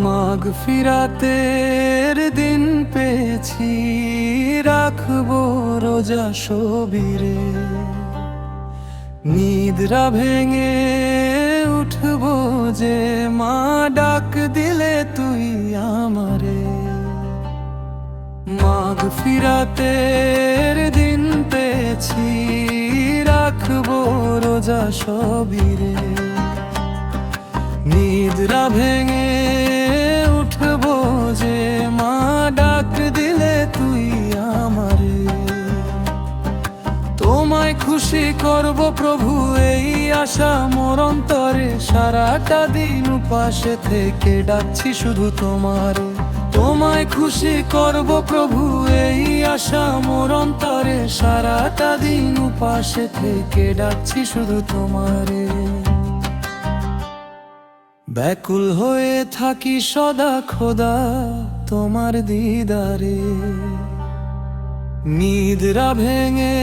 মাগ ফিরাতের দিন পেয়েছি, রাখবো রোজা সবিরে। নিদ্রা ভেঙে উঠবো যে মা ডাক দিলে তুই আমারে। মাগ ফিরাতের দিন পেয়েছি, রাখবো রোজা সবিরে। নিদ্রা ভেঙে উঠবো যে মা ডাক দিলে তুই আমারে। তোমায় খুশি করব প্রভু এই আশা মোর অন্তরে, সারাটা দিন উপাসে থেকে ডাকছি শুধু তোমারে। তোমায় খুশি করব প্রভু এই আশা মোর অন্তরে, সারাটা দিন উপাসে থেকে ডাকছি শুধু তোমারে। ব্যাকুল হয়ে থাকি সদা খোদা তোমার দিদারে। নিদ্রা ভেঙে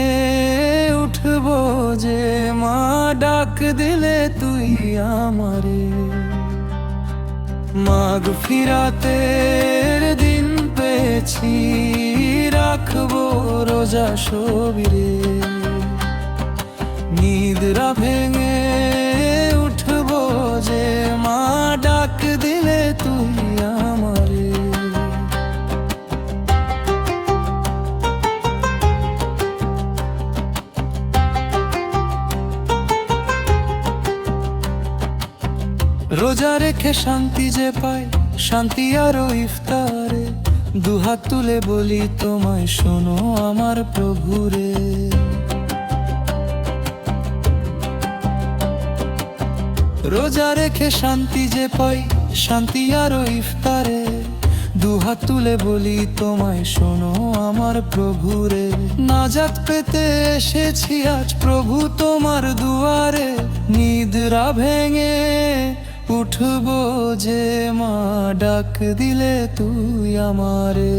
উঠবো যে মা ডাক দিলে তুই আমারে। মাগ ফিরাতের দিন পেয়েছি, রাখবো রোজা সবিরে। নিদ্রা ভেঙে উঠবো যে মা ডাক দিলে তুই আমারে। রোজা রেখে শান্তি যে পাই, শান্তি আরো ইফতারে। দুহাত তুলে বলি তোমায় শোনো আমার প্রভুরে। রোজা রেখে শান্তি যে পাই, শান্তি আরো ইফতারে। দুহাত তুলে বলি তোমায় শোনো আমার প্রভুরে। নাজাত পেতে এসেছি আজ প্রভু তোমার দুয়ারে। নিদ্রা ভেঙে উঠবো যে মা ডাক দিলে তুই আমারে।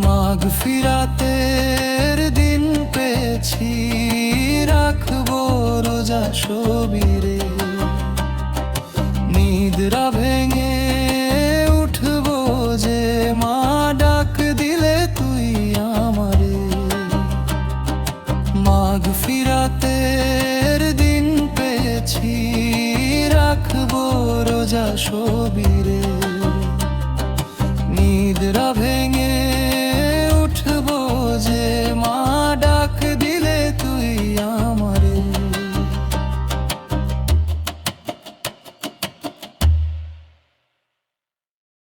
মাগ ফিরাতের দিন পেয়েছি, রাখবো রোজা সবিরে। নিদ্রা ভেঙে উঠবো যে মা ডাক দিলে তুই আমারে। মাগ ফিরাতের দিন পেয়েছি, রাখবো রোজা সবিরে।